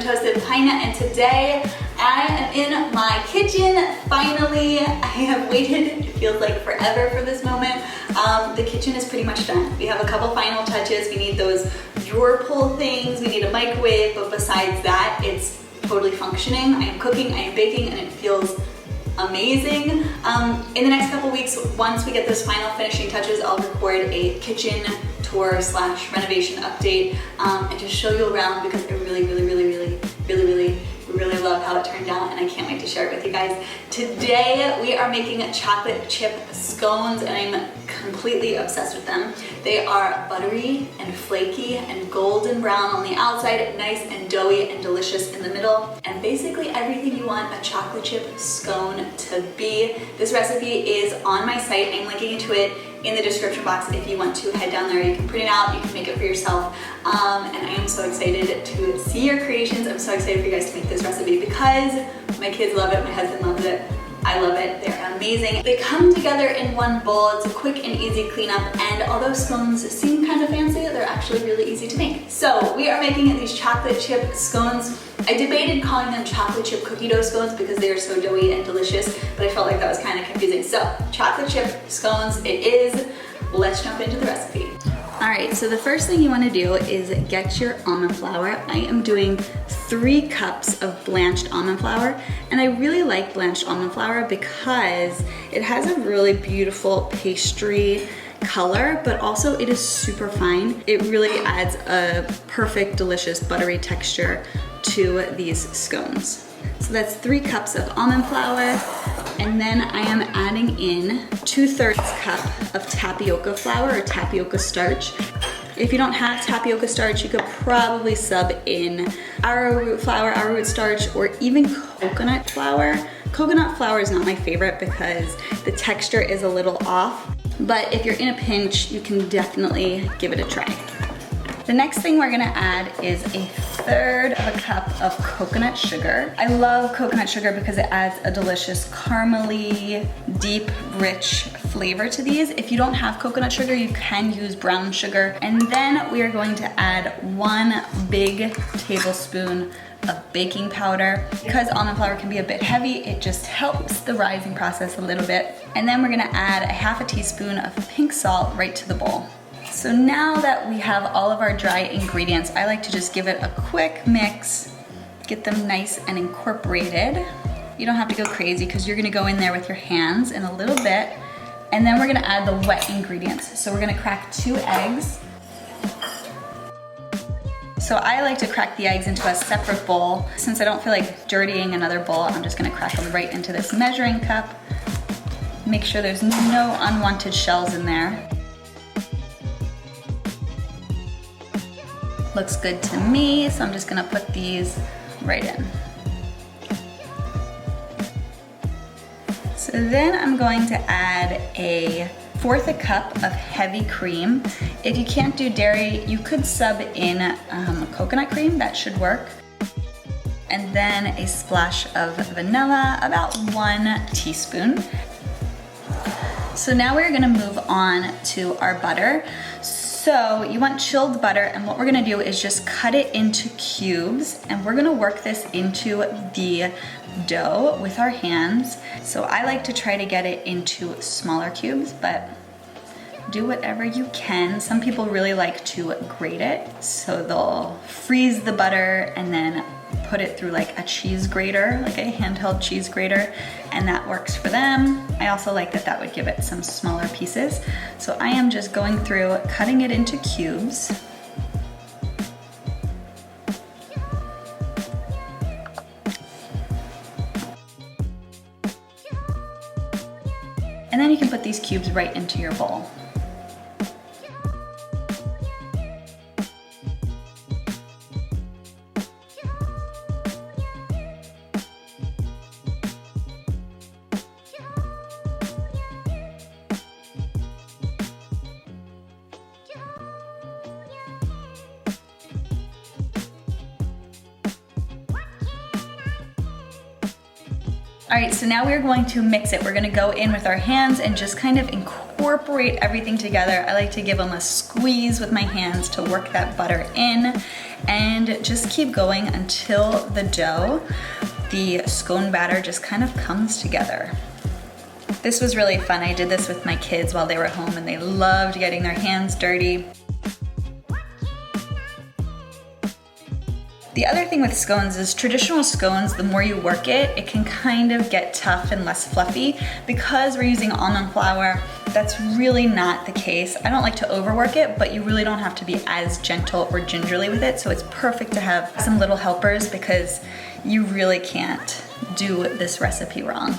toasted pine nut, and today I am in my kitchen. Finally, I have waited, it feels like forever for this moment. The kitchen is pretty much done. We have a couple final touches. We need those drawer pull things, we need a microwave, but besides that, it's totally functioning. I am cooking, I am baking, and it feels amazing. In the next couple weeks, once we get those final finishing touches, I'll record a kitchen tour slash renovation update and just show you around because I really love how it turned out, and I can't wait to share it with you guys. Today we are making chocolate chip scones, and I'm completely obsessed with them. They are buttery and flaky and golden brown on the outside, nice and doughy and delicious in the middle, and basically everything you want a chocolate chip scone to be. This recipe is on my site. I'm linking to it in the description box if you want to head down there. You can print it out, you can make it for yourself, and I am so excited to see your creations. I'm so excited for you guys to make this recipe because my kids love it, my husband loves it, I love it, they're amazing. They come together in one bowl. It's a quick and easy cleanup, and although scones seem kind of fancy, they're actually really easy to make. So we are making these chocolate chip scones. I debated calling them chocolate chip cookie dough scones because they are so doughy and delicious, but I felt like that was kind of confusing. So chocolate chip scones it is. Let's jump into the recipe. All right, so the first thing you want to do is get your almond flour. I am doing 3 cups of blanched almond flour, and I really like blanched almond flour because it has a really beautiful pastry color, but also it is super fine. It really adds a perfect, delicious, buttery texture to these scones. So that's 3 cups of almond flour, and then I am adding in 2/3 cup of tapioca flour or tapioca starch. If you don't have tapioca starch, you could probably sub in arrowroot flour, arrowroot starch, or even coconut flour. Coconut flour is not my favorite because the texture is a little off, but if you're in a pinch, you can definitely give it a try. The next thing we're gonna add is 1/3 of a cup of coconut sugar. I love coconut sugar because it adds a delicious caramely, deep, rich flavor to these. If you don't have coconut sugar, you can use brown sugar. And then we are going to add 1 big tablespoon of baking powder. Because almond flour can be a bit heavy, it just helps the rising process a little bit. And then we're gonna add 1/2 teaspoon of pink salt right to the bowl. So now that we have all of our dry ingredients, I like to just give it a quick mix, get them nice and incorporated. You don't have to go crazy because you're gonna go in there with your hands in a little bit, and then we're gonna add the wet ingredients. So we're gonna crack 2 eggs. So I like to crack the eggs into a separate bowl. Since I don't feel like dirtying another bowl, I'm just gonna crack them right into this measuring cup. Make sure there's no unwanted shells in there. Looks good to me, so I'm just gonna put these right in. So then I'm going to add 1/4 cup of heavy cream. If you can't do dairy, you could sub in coconut cream, that should work. And then a splash of vanilla, about 1 teaspoon. So now we're gonna move on to our butter. So you want chilled butter, and what we're gonna do is just cut it into cubes, and we're gonna work this into the dough with our hands. So I like to try to get it into smaller cubes, but do whatever you can. Some people really like to grate it, so they'll freeze the butter and then put it through like a cheese grater, like a handheld cheese grater, and that works for them. I also like that that would give it some smaller pieces. So I am just going through, cutting it into cubes. And then you can put these cubes right into your bowl. All right, so now we're going to mix it. We're gonna go in with our hands and just kind of incorporate everything together. I like to give them a squeeze with my hands to work that butter in. and just keep going until the dough, the scone batter just kind of comes together. This was really fun. I did this with my kids while they were home and they loved getting their hands dirty. The other thing with scones is traditional scones, the more you work it, it can kind of get tough and less fluffy. Because we're using almond flour, that's really not the case. I don't like to overwork it, but you really don't have to be as gentle or gingerly with it. So it's perfect to have some little helpers because you really can't do this recipe wrong.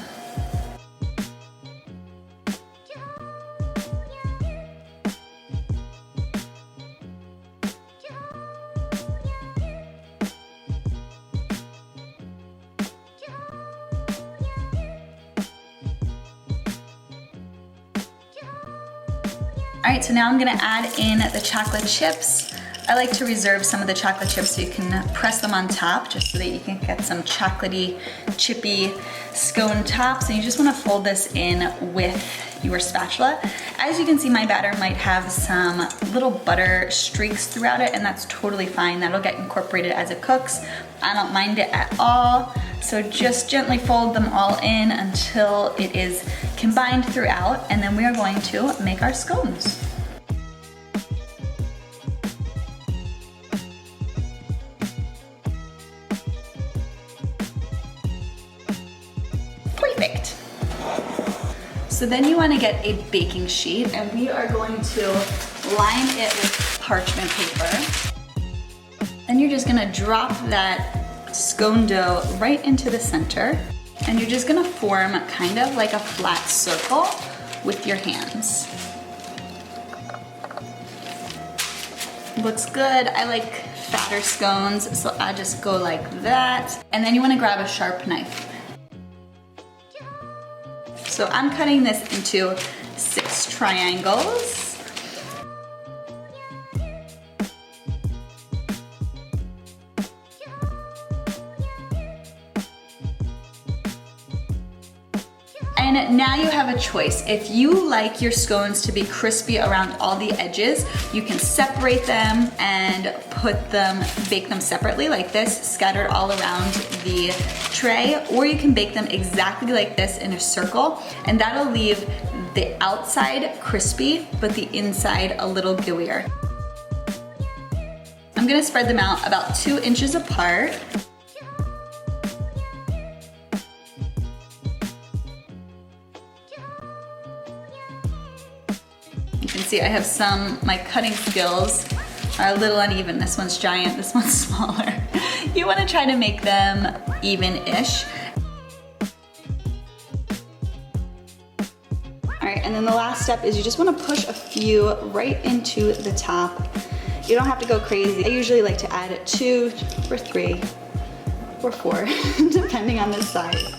All right, so now I'm gonna add in the chocolate chips. I like to reserve some of the chocolate chips so you can press them on top just so that you can get some chocolatey, chippy scone tops. And you just wanna fold this in with your spatula. As you can see, my batter might have some little butter streaks throughout it, and that's totally fine. That'll get incorporated as it cooks. I don't mind it at all. So just gently fold them all in until it is combined throughout, and then we are going to make our scones. Perfect. So then you want to get a baking sheet, and we are going to line it with parchment paper. Then you're just gonna drop that scone dough right into the center, and you're just gonna form kind of like a flat circle with your hands. Looks good. I like fatter scones, so I just go like that. And then you wanna grab a sharp knife. So I'm cutting this into 6 triangles. And now you have a choice. If you like your scones to be crispy around all the edges, you can separate them and bake them separately like this, scattered all around the tray, or you can bake them exactly like this in a circle, and that'll leave the outside crispy, but the inside a little gooier. I'm gonna spread them out about 2 inches apart. You can see I have my cutting skills are a little uneven. This one's giant, this one's smaller. You wanna try to make them even-ish. All right, and then the last step is you just wanna push a few right into the top. You don't have to go crazy. I usually like to add 2 or 3 or 4, depending on the size.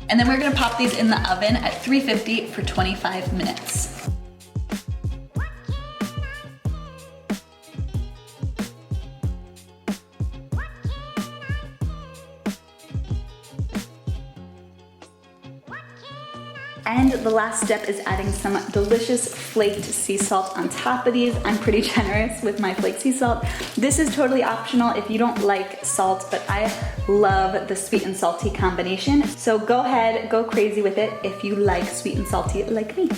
And then we're gonna pop these in the oven at 350 for 25 minutes. And the last step is adding some delicious flaked sea salt on top of these. I'm pretty generous with my flaked sea salt. This is totally optional if you don't like salt, but I love the sweet and salty combination. So go ahead, go crazy with it if you like sweet and salty like me.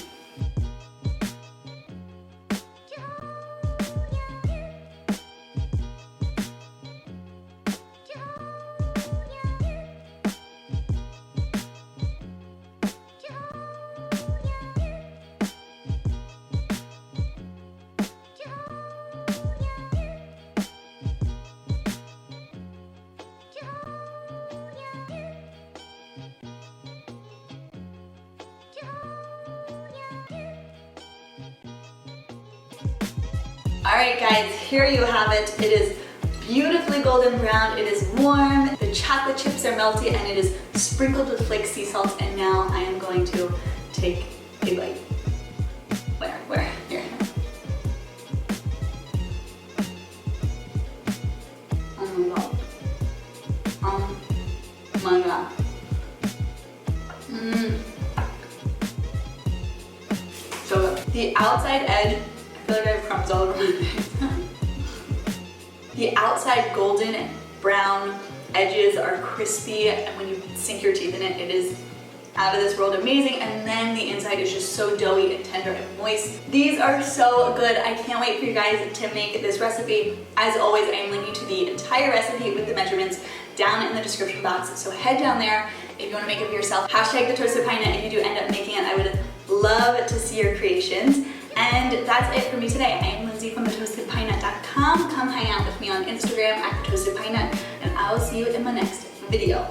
All right guys, here you have it. It is beautifully golden brown, it is warm, the chocolate chips are melty, and it is sprinkled with flake sea salt. And now I am going to take a bite. Where? Here. Oh my god. Oh my god. The outside edge, I feel like I have crumbs all over my face. The outside golden brown edges are crispy, and when you sink your teeth in it, it is out of this world amazing. And then the inside is just so doughy and tender and moist. These are so good. I can't wait for you guys to make this recipe. As always, I am linking to the entire recipe with the measurements down in the description box. So head down there if you want to make it for yourself. Hashtag the toasted pine nut if you do end up making it. I would love to see your creations. And that's it for me today. I am Lindsay from thetoastedpinenut.com. Come hang out with me on Instagram at thetoastedpinenut, and I will see you in my next video.